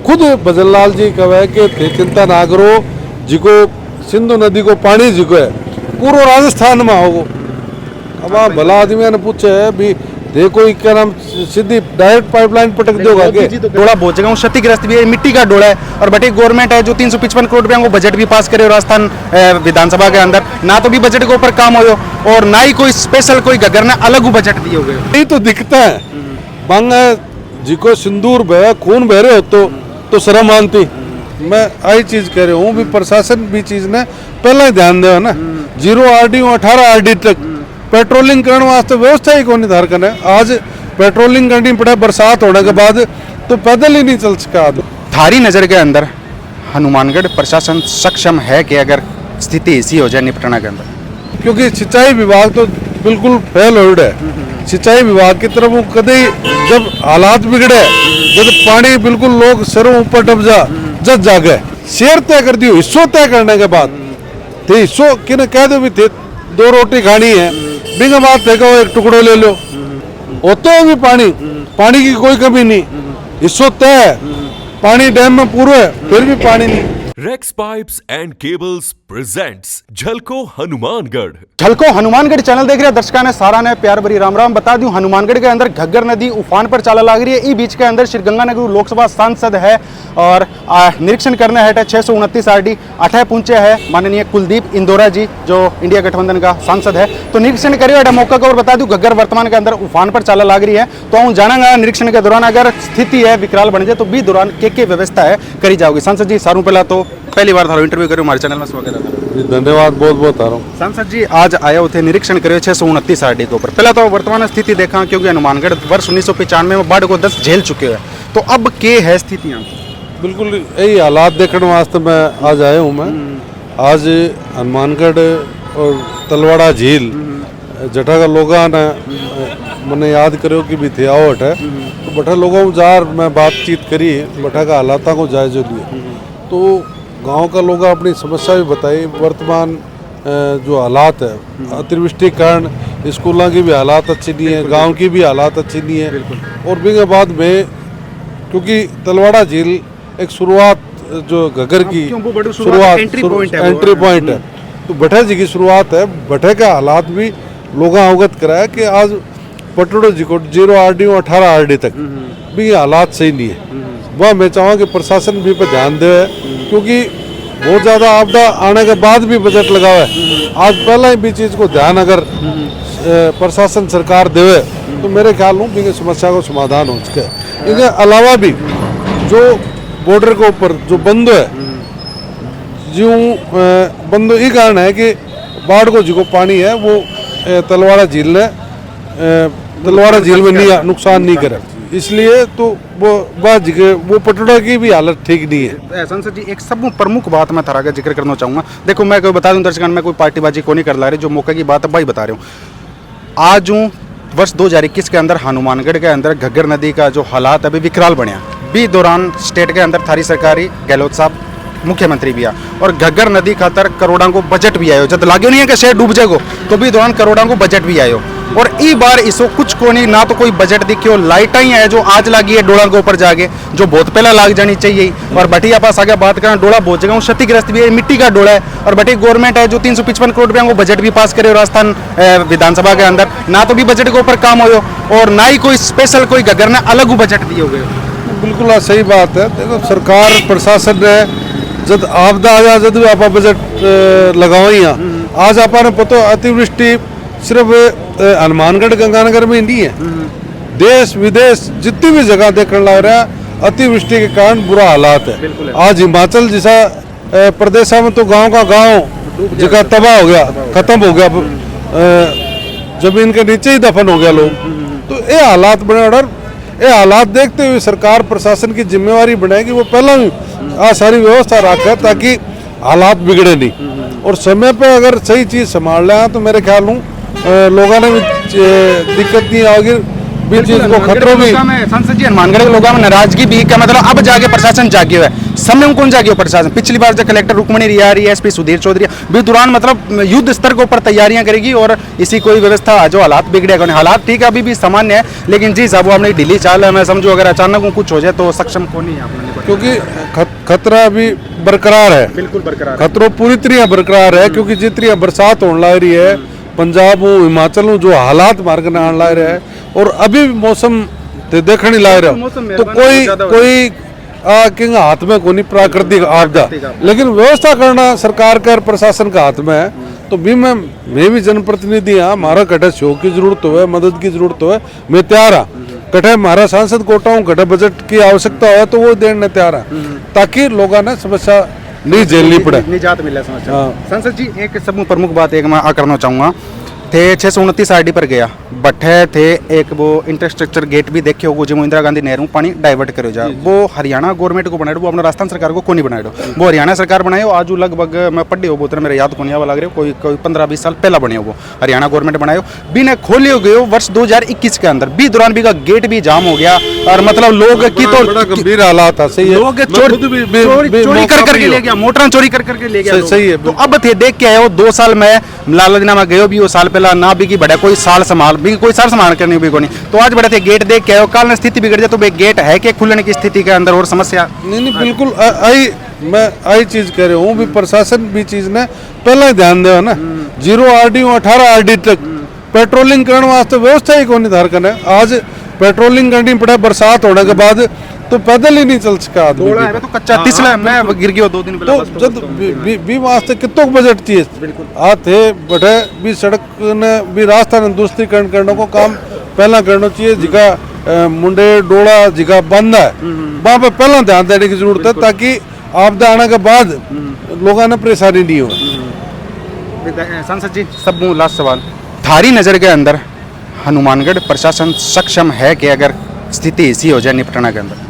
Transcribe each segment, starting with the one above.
खुद भजनलाल जी कहे कि चिंता ना करो, जिको सिंधु नदी को पानी जिको है पूरा राजस्थान में होगो। अब आप भला आदमी ने पूछे भी देखो क्या नाम सीधी डायरेक्ट पाइपलाइन पटक दोगा के डोला बहुत जगह क्षतिग्रस्त भी है, मिट्टी का डोला है। और बटी गवर्नमेंट है जो 355 करोड़ रुपया को बजट भी पास करे राजस्थान विधानसभा के अंदर, ना तो भी बजट के ऊपर काम हो और ना ही कोई स्पेशल कोई गगर ने अलग बजट दिए हो गए। यही तो दिखता है बंग जिको सिंदूर बह खून बह रहे हो तो शर्म आती। मैं आई चीज कह रहा हूँ भी प्रशासन भी चीज ने पहले ही ध्यान दे ना, 0 RD 18 RD तक पेट्रोलिंग करने वास्ते व्यवस्था ही कौन निर्धार करना है। आज पेट्रोलिंग करनी पड़े बरसात होने के बाद तो पैदल ही नहीं चल सका आदमी। थारी नजर के अंदर हनुमानगढ़ प्रशासन सक्षम है कि अगर स्थिति ऐसी हो जाए निपटना के अंदर, क्योंकि सिंचाई विभाग तो बिल्कुल फेल होल्ड है। सिंचाई विभाग की तरफ वो कदे जब हालात बिगड़े, जब पानी बिल्कुल लोग सरों ऊपर डब जब जागे शेर तय कर दियो, हिस्सों तय करने के बाद थे हिस्सों कि कह दो भी थे 2 रोटी खानी है, बिना बात देखो एक टुकड़ो ले लो, होते है भी पानी की कोई कमी नहीं, हिस्सों तय है, पानी डैम में पूरा है फिर भी पानी नहीं। Rex pipes and cables presents Jhalko Hanumangarh. Jhalko Hanumangarh channel देख रहे हैं दर्शकों ने सारा ने प्यार भरी राम राम। बता दूं हनुमानगढ़ के अंदर घग्गर नदी उफान पर चाला लग रही है। इस बीच के अंदर श्रीगंगानगर लोकसभा सांसद है और निरीक्षण करने है 629 RD 8 पहुंचे है माननीय कुलदीप इंदौरा जी जो इंडिया गठबंधन का सांसद है, तो निरीक्षण करिए मौका को। और बता दूं घग्गर वर्तमान के अंदर उफान पर चाला लग रही है, तो हम जानेंगे निरीक्षण के दौरान अगर स्थिति है विकराल बन जाए तो भी दौरान के व्यवस्था है करी जाओगी। सांसद जी सारों पहला तो पहली बार थारो इंटरव्यू करो हमारे चैनल में, स्वागत है। धन्यवाद, बहुत बहुत आ रहा हूँ। सांसद जी आज आए होते निरीक्षण करे 629 RD के ऊपर। पहला तो वर्तमान स्थिति देखा क्योंकि हनुमानगढ़ वर्ष 1995 में बाढ़ को 10 झेल चुके हैं, तो अब के है स्थितियाँ? बिल्कुल यही हालात देखने वास्ते मैं आज आया हूँ। मैं आज हनुमानगढ़ और तलवाड़ा झील जटा का लोग ने मैंने याद करो कि भी थे आवट है, तो बठा लोगों जार मैं बातचीत करी, बठा का हालात को जायजा लिए, तो गांव का लोग अपनी समस्या भी बताई। वर्तमान जो हालात है अतिवृष्टि के कारण स्कूलों की भी हालात अच्छी नहीं है, गांव की भी हालात अच्छी नहीं है। और बिंगे बाद में क्योंकि तलवाड़ा झील एक शुरुआत जो घग्गर की शुरुआत एंट्री पॉइंट है, तो भट्टे जी की शुरुआत है। भट्टे का हालात भी लोग अवगत कराया कि आज पटड़ो जी को 0 RD 18 RD तक भी ये हालात सही नहीं है। वह मैं चाहूँगा कि प्रशासन भी पर ध्यान दे, क्योंकि बहुत ज़्यादा आपदा आने के बाद भी बजट लगा हुआ है। आज पहले ही भी चीज़ को ध्यान अगर प्रशासन सरकार देवे तो मेरे ख्याल में भी समस्या को समाधान हो सके। इनके अलावा भी जो बॉर्डर के ऊपर जो बंद है, जो बंद ये कारण है कि बाढ़ को जो पानी है वो तलवाड़ा झील में नहीं नुकसान नहीं करे, इसलिए तो वो पटोड़ा की भी हालत ठीक नहीं है। सांसद जी एक सब प्रमुख बात मैं थारा का जिक्र करना चाहूँगा। देखो मैं कोई बता दूं दर्शकों में कोई पार्टीबाजी को नहीं कर ला रही, जो मौके की बात है भाई बता रहा हूँ। आज वर्ष 2021 के अंदर हनुमानगढ़ के अंदर घग्गर नदी का जो हालात अभी विकराल बनया भी दौरान स्टेट के अंदर थारी सरकारी गहलोत साहब मुख्यमंत्री भी आ और घग्गर नदी खातर करोड़ों को बजट भी आयो, जब लागे नहीं है कि शहर डूब जाएगो तो भी दौरान करोड़ों को बजट भी आयो। और ई बार इसो कुछ को नहीं, ना तो कोई बजट दिखे, लाइट ही है जो आज लगी है डोला के ऊपर जाके, जो बहुत पहला लाग जानी चाहिए। और बटिया पास आगे बात करें डोला बहुत जगह क्षतिग्रस्त भी है, मिट्टी का डोला है। और बटी गवर्नमेंट है जो 355 करोड़ रुपया को बजट भी पास करे राजस्थान विधानसभा के अंदर, ना तो भी बजट के ऊपर काम हो और ना ही कोई स्पेशल कोई गगर ने अलग बजट दिए हो गए। बिल्कुल सही बात है। देखो सरकार प्रशासन ने जब आपदा आया जब भी आप बजट लगाओ ही आज आपने पता अतिवृष्टि सिर्फ हनुमानगढ़ गंगानगर में नहीं है, देश विदेश जितनी भी जगह देखने लग रहा है अतिवृष्टि के कारण बुरा हालात है। आज हिमाचल जैसा प्रदेश में तो गांव का गांव जगह तबाह हो गया, खत्म हो गया, जमीन के नीचे ही दफन हो गया लोग। तो ये हालात बने और ये हालात देखते हुए सरकार प्रशासन की जिम्मेवारी बनाएगी वो पहला भी सारी व्यवस्था रखे ताकि हालात बिगड़े नहीं। और समय पे अगर सही चीज़ संभाल लें तो मेरे ख्याल में लोगों ने भी दिक्कत नहीं आएगी, भी चीज़ को खतरों भी। संसद जी हनुमानगढ़ के लोगों में नाराजगी भी क्या मतलब अब जाके प्रशासन जागे हुआ है, समय कौन जाके प्रशासन पिछली बार जब कलेक्टर रुक्मणी रिया रही एसपी सुधीर चौधरी भी दौरान मतलब युद्ध स्तर के ऊपर तैयारियां करेगी और इसी कोई व्यवस्था जो हालात बिगड़ेगा हालात ठीक है अभी भी सामान्य है लेकिन जी साहब वो अपनी ढीली चाल है मैं समझो अगर अचानक कुछ हो जाए तो सक्षम कौन नहीं है आपने क्योंकि खतरा अभी बरकरार है, बिल्कुल बरकरार खतरों पूरी तरह बरकरार है क्योंकि जितनी बरसात होने लग रही है पंजाब हो हिमाचल हो जो हालात मार्ग में आने लग रहे हैं और अभी भी मौसम देखने लग रहा है तो कोई किंग हाथ में कोई प्राकृतिक आपदा लेकिन व्यवस्था करना सरकार का और प्रशासन का हाथ में है तो भी मैं भी जनप्रतिनिधि हाँ हमारा कटे सहयोग की जरूरत हो मदद की जरूरत हो मैं तैयार हाँ कटे हमारा सांसद कोटा हूँ कटे बजट की आवश्यकता हो तो वो देने तैयार है ताकि लोगों ने समस्या नहीं झेलनी पड़े निजात मिले समस्या सांसद जी एक सब प्रमुख बात एक मैं करना चाहूँगा थे 629 आरडी पर गया बैठे थे एक वो इंफ्रास्ट्रक्चर गेट भी देखे हो जो इंदिरा गांधी नहरों पानी डाइवर्ट करो जा वो हरियाणा गवर्नमेंट को बनाए वो अपना राजस्थान सरकार को नहीं बनाए वो हरियाणा सरकार बनाए आज लगभग मैं पढ़ी हो बोतल मेरे याद को नहीं लग रहे कोई 15-20 साल पहला बने वो हरियाणा गवर्नमेंट बनाए भी ने खोले गए वर्ष 2021 के अंदर भी दौरान भी का गेट भी जाम हो गया और मतलब लोग की तो गंभीर हालात लोग चोरी कर करके ले गया मोटर चोरी कर करके ले गया सही है तो अब थे देख के आए 2 साल में लालजना में गए भी वो साल पहला ना भी की बड़ा कोई साल संभाल करने भी को नहीं तो आज बड़े थे गेट देख के आए काल में स्थिति बिगड़ जाए तो भाई गेट है कि खुलने की स्थिति के अंदर और समस्या नहीं बिल्कुल मैं आई चीज कह रहा हूँ भी प्रशासन भी चीज ने पहले ही ध्यान दे ना 0 आरडी 18 आरडी तक पेट्रोलिंग करने वास्ते व्यवस्था ही कौन निर्धार करना आज पेट्रोलिंग करनी पड़ा बरसात होने के बाद तो पैदल ही नहीं चल सका आदमी तो कच्चा तिसला मैं गिर गया 2 दिन तो जब भी वास्ते कितों बजट चाहिए आते बड़े भी सड़क ने भी रास्ता ने दूसरीकरण करने को काम पहला करना चाहिए जिका मुंडे डोला जिका बंद है वहाँ पे पहला ध्यान देने की जरूरत है ताकि आपदा आने के बाद लोगों ने परेशानी नहीं हो। सांसद जी सब लास्ट सवाल थारी नजर के अंदर हनुमानगढ़ प्रशासन सक्षम है कि अगर स्थिति ऐसी हो जाए निपटना के अंदर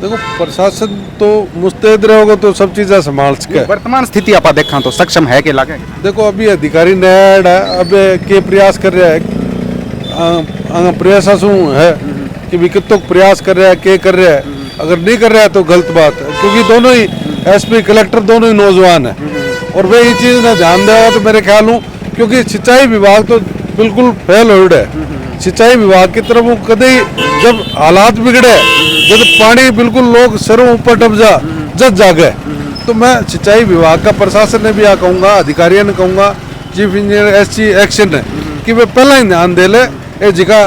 देखो प्रशासन तो मुस्तैद रहोगे तो सब चीज़ें संभाल सके वर्तमान स्थिति आप देखा तो सक्षम है कि लागे देखो अभी अधिकारी नैड है अब के प्रयास कर रहा है प्रयास है कि भी कितों प्रयास कर रहा है के कर रहा है अगर नहीं कर रहा है तो गलत बात है क्योंकि दोनों ही एसपी कलेक्टर दोनों ही नौजवान है और वे ये चीज़ ना ध्यान देगा तो मेरे ख्याल हूँ क्योंकि सिंचाई विभाग तो बिल्कुल फेल हो है सिंचाई विभाग की तरफ वो कदे जब हालात बिगड़े जब पानी बिल्कुल लोग सरों ऊपर डब जज जागे तो मैं सिंचाई विभाग का प्रशासन ने भी आ कहूँगा अधिकारियों ने कहूँगा चीफ इंजीनियर एससी एक्शन है कि वे पहला ही ध्यान दे ले जिका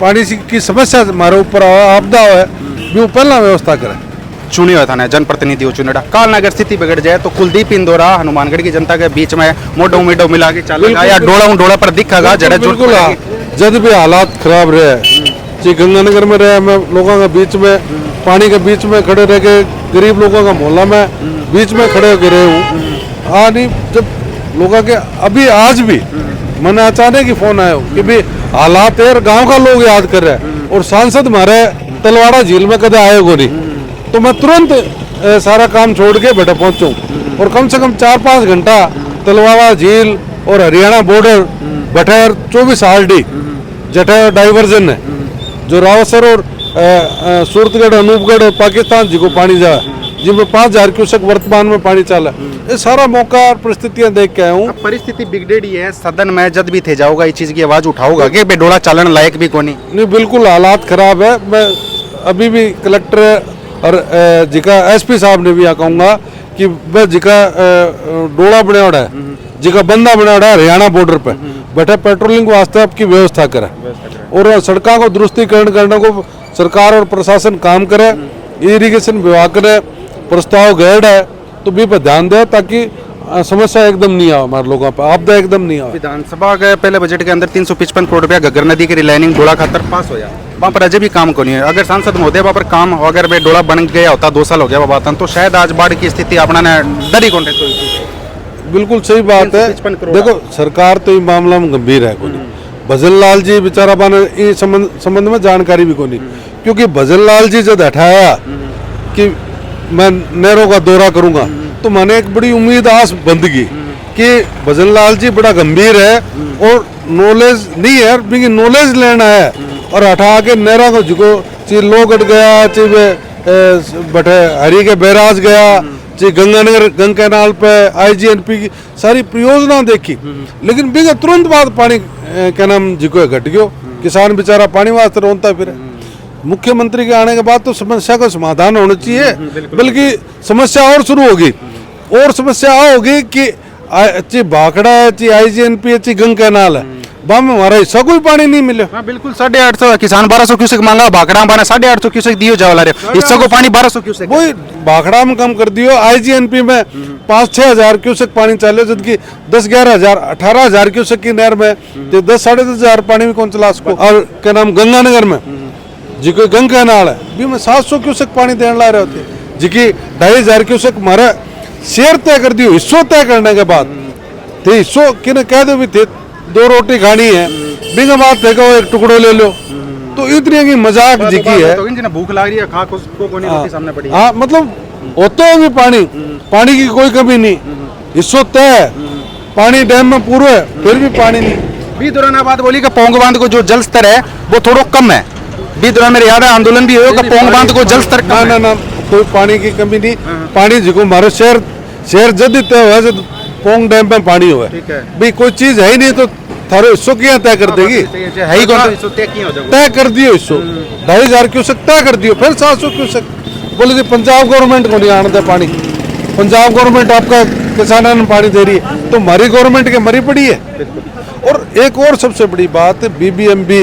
पानी की समस्या हमारे ऊपर आपदा है भी वो पहला व्यवस्था करें चुने हुए था जनप्रतिनिधि चुनेड़ा काल में अगर स्थिति बिगड़ जाए तो कुलदीप इंदौरा हनुमानगढ़ की जनता के बीच में मोडो मीडो मिला के चलेगा या डोला पर दिखेगा जरा बिल्कुल जब भी हालात खराब रहे जी गंगानगर में रहे मैं लोगों के बीच में पानी के बीच में खड़े रह के गरीब लोगों का मोहल्ला में बीच में खड़े होकर रहे हूँ हाँ नहीं जब लोगों के अभी आज भी मैंने अचानक ही फोन आया कि भी हालात है गांव का लोग याद कर रहे हैं और सांसद हमारे तलवाड़ा झील में कदे आए को नहीं तो मैं तुरंत सारा काम छोड़ के बेटा पहुंचूं और कम से कम 4-5 घंटा तलवाड़ा झील और हरियाणा बॉर्डर बठैर 24 आरडी जठैर डाइवर्जन है जो रावसर और सूरतगढ़ अनूपगढ़ पाकिस्तान जी को पानी जा जिनमें 5000 क्यूसेक वर्तमान में पानी चला ये सारा मौका और परिस्थितियां देख के आया हूँ परिस्थिति बिगड़ेड़ी है सदन में जब भी थे जाओगा इस चीज की आवाज उठाओगा कि बेडोला चालन लायक भी कोनी नहीं बिल्कुल हालात खराब है मैं अभी भी कलेक्टर और जिका एसपी साहब ने भी आ कहूँगा कि वह जिका डोला बनाया है जिका बंदा बनाया हरियाणा बॉर्डर पे बैठे पेट्रोलिंग वास्ते आपकी व्यवस्था करे और सड़कों को दुरुस्तीकरण करने को सरकार और प्रशासन काम करे इरिगेशन विभाग ने प्रस्ताव गैड है तो भी पर ध्यान दे ताकि समस्या एकदम नहीं आओ हमारे लोगों पर आपदा एकदम नहीं आओ विधानसभा के पहले बजट के अंदर 355 करोड़ रुपया घग्गर नदी की रिलाइनिंग डोला खातर पास हो जाए वहाँ पर अजय भी काम को नहीं है अगर सांसद महोदय वहाँ पर काम हो अगर डोला बन गया होता 2 साल हो गया बात तो शायद आज बाढ़ की स्थिति अपना ने डरी कॉन्टेक्ट बिल्कुल सही बात है देखो सरकार तो इस मामला में गंभीर है कोई भजन लाल जी बेचारा बने इस संबंध में जानकारी भी कोई क्योंकि भजन लाल जी जब हटाया कि मैं नहरों का दौरा करूंगा तो मैंने एक बड़ी उम्मीद आस बंदगी कि भजन लाल जी बड़ा गंभीर है और नॉलेज नहीं है लेकिन नॉलेज लेना है और हटा के नहरों को जिको चाहे लोग अट गया चाहे बटे हरी के बैराज गया, जी गंगानगर गंग कैनाल पे IGNP की सारी परियोजना देखी, लेकिन बिगा तुरंत बाद पानी क्या नाम जी को घट गयो, किसान बेचारा पानी वास्ते रोनता फिर। मुख्यमंत्री के आने के बाद तो समस्या का समाधान होना चाहिए, बल्कि समस्या और शुरू होगी, और समस्या होगी कि अच्छी भाखड़ा है, अच्छी IGNP, अच्छी गंग कैनाल है, वहाँ में हमारा हिस्सा कोई पानी नहीं मिले। हाँ बिल्कुल 850 किसान 1200 क्यूसेक मांगा, भाखड़ा में 850 क्यूसेक दियो जावला रे, हिस्सा को पानी 1200 क्यूसेक। वही भाखड़ा में कम कर दियो, IGNP में 5-6 हजार क्यूसेक पानी चले, जबकि 10-11 हजार 18 हजार क्यूसेक की नहर में 10-10.5 हजार पानी में कौन चला उसको। और क्या नाम गंगानगर में जी कोई गंग कैनाल है, भी में 700 क्यूसेक पानी देने ला रहे होते, जी की 2,500 क्यूसेक हमारा शेयर तय कर दियो। हिस्सों तय करने के बाद तो हिस्सों कि कह दो भी थे 2 रोटी खानी है, बिना बात देखो एक टुकड़ो ले लो, तो इतनी की मजाक जी की है। तो जिन्हें भूख लग रही है खा को कोनी रोटी सामने पड़ी है। हाँ मतलब होते होगी पानी, पानी की कोई कमी नहीं, हिस्सों तय है, पानी डैम में पूरा है, फिर भी पानी नहीं। बी दौरान बात बोली कि पोंग बांध को जो जल स्तर है वो थोड़ा कम है, बी दौरान मेरे याद है आंदोलन भी हुआ कि पोंग बांध को जल स्तर कम है। ना कोई पानी की कमी नहीं, पानी जिको हमारे शहर जद तय हुआ जब पोंग डैम में पानी हुआ भाई, कोई चीज है ही नहीं तो थारे हिस्सों की तय कर देगी, है ही कौन तो तय कर दियो हिस्सों 2,500 क्यूसेक तय कर दियो, फिर 700 क्यूसेक बोले जी पंजाब गवर्नमेंट को नहीं आने दे पानी, पंजाब गवर्नमेंट आपका किसानों ने पानी दे रही है, तो हमारी गवर्नमेंट के मरी पड़ी है। और एक और सबसे बड़ी बात BBMB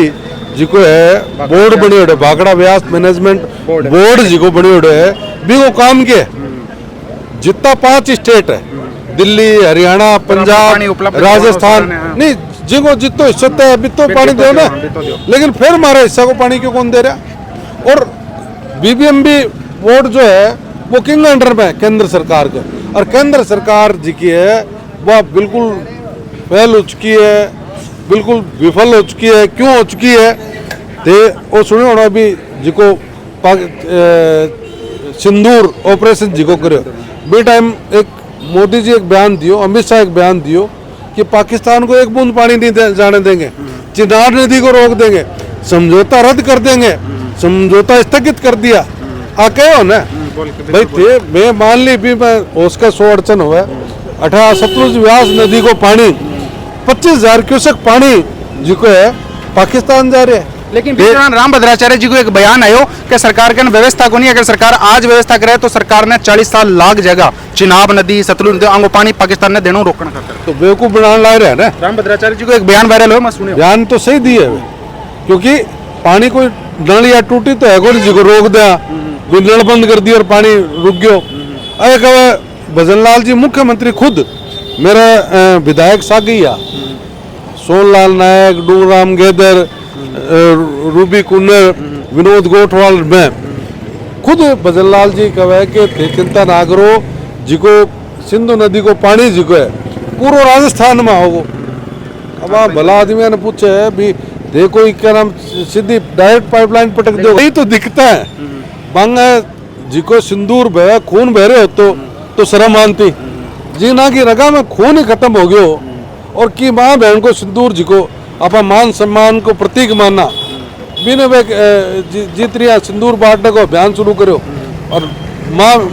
जी को है बोर्ड बनी हुई है, भाखड़ा व्यास मैनेजमेंट बोर्ड जी को बनी हुई है, भी वो काम के जितना 5 स्टेट है, दिल्ली, हरियाणा, पंजाब, राजस्थान, नहीं जिनको जितो हिस्सा है अभी तो पानी दो ना, लेकिन फिर हमारे हिस्सा को पानी क्यों कौन दे रहा। और BBMB बोर्ड जो है वो किंग अंडर में केंद्र सरकार का, और केंद्र सरकार जी की है वह बिल्कुल फेल हो चुकी है, बिल्कुल विफल हो चुकी है। क्यों हो चुकी है ते वो सुने होना अभी जिको सिंदूर ऑपरेशन जिको करो बे टाइम एक मोदी जी एक बयान दियो, अमित शाह एक बयान दियो कि पाकिस्तान को एक बूंद पानी नहीं जाने देंगे, चिनाब नदी को रोक देंगे, समझौता रद्द कर देंगे, समझौता स्थगित कर दिया। आके हो ना भाई थे मैं मान ली भी मैं उसका 100 अड़चन हुआ 18 सतलुज व्यास नदी को पानी 25,000 क्यूसेक पानी जी को है पाकिस्तान जा रहे हैं। लेकिन राम भद्राचार्य जी को एक बयान आयो कि सरकार के व्यवस्था को नहीं, अगर सरकार आज व्यवस्था करे तो सरकार ने 40 साल लाग जाएगा चिनाब नदी सतलुज नदी आंगो पानी पाकिस्तान ने देना रोकना खातर, तो बेवकूफ बनाने ला रहे हैं ना। राम भद्राचार्य जी को एक बयान वायरल हो, मैं सुने बयान तो सही दिए क्योंकि पानी कोई नल या टूटी तो है कोई जी को रोक दिया, नल बंद कर दी और पानी रुक गयो। अरे कहे भजन लाल जी मुख्यमंत्री खुद मेरा विधायक सागिया सोनलाल नायक, डूंगराम गेदर, रूबी कुन्नर, विनोद गोठवाल में खुद भजन लाल जी कहे कि चिंता ना करो जी को सिंधु नदी को पानी जी को है पूरा राजस्थान में होगो। अब आप भला आदमी ने पूछे भी देखो क्या नाम सीधी डायरेक्ट पाइपलाइन पटक दो, यही तो दिखता है। बांगा जी को सिंदूर बह खून बह रहे हो तो शर्म आनती जी ना की रगा में खून ही खत्म हो गयो, और की माँ बहन को सिंदूर जी को अपना मान सम्मान को प्रतीक मानना बिना वे जितरिया सिंदूर बांटने को अभियान शुरू करो, और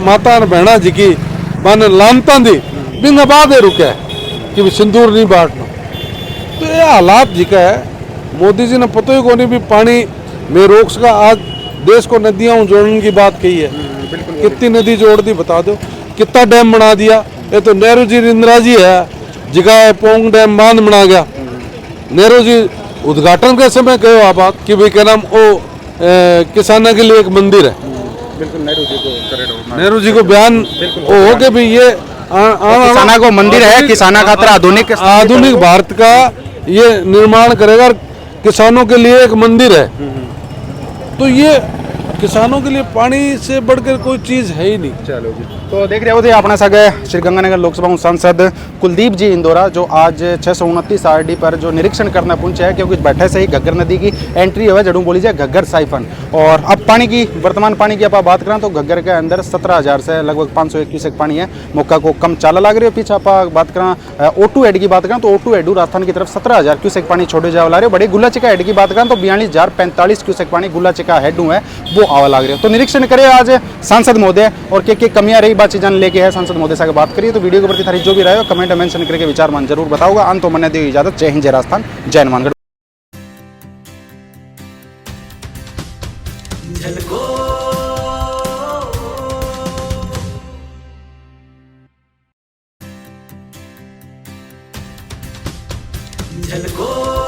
माता बहना जी की माने लानता दी बिना बाद रुके कि सिंदूर नहीं बांटना। तो ये हालात जी का है। मोदी जी ने पता ही को नहीं भी पानी में रोक सका। आज देश को नदियां जोड़ने की बात कही है, कितनी नदी जोड़ दी बता दो, कितना डैम बना दिया। ये तो नेहरू जी इंदिरा जी है जगह पोंग डैम बांध बना गया। नेहरू जी उद्घाटन के समय कहो आप बात कि भाई क्या नाम वो किसानों के लिए एक मंदिर है। बिल्कुल नेहरू जी को बयान हो के भी ये किसाना को मंदिर है, किसाना खातर आधुनिक भारत का ये निर्माण करेगा, किसानों के लिए एक मंदिर है। तो ये किसानों के लिए पानी से बढ़कर कोई चीज है ही नहीं। चलो जी, तो देख रहे होते अपना सगे श्रीगंगानगर लोकसभा सांसद कुलदीप जी इंदौरा जो आज 629 RD पर जो निरीक्षण करना पहुंचे है, क्योंकि बैठे से ही घग्गर नदी की एंट्री है जड़ू बोली जाए घग्गर साइफन। और अब पानी की वर्तमान पानी की आप बात करें तो घग्गर के अंदर 17,000 से लगभग 501 क्यूसेक पानी है। मौका को कम चाला लग रही है। पीछे आप बात करें O2 हेड की बात करें तो O2 हेडू राजस्थान की तरफ 17,000 क्यूसेक पानी छोड़े जाओ ला रहे हो। बड़ी गुल्ला चिका हेड की बात करें तो 42,045 क्यूसेक पानी गुल्ला चिका हेडू है वो आवा लाग रहे हो। तो निरीक्षण करें आज सांसद महोदय और के कमियां रही बात चीज़ लेके है सांसद महोदय से बात करिए। तो वीडियो के प्रति थारी जो भी रहे हो कमेंट में मेंशन करके विचार मान जरूर बताओगा। अंत तो मैंने दी इजाजत। जय हिंद, जय राजस्थान, जय हनुमानगढ़। झलको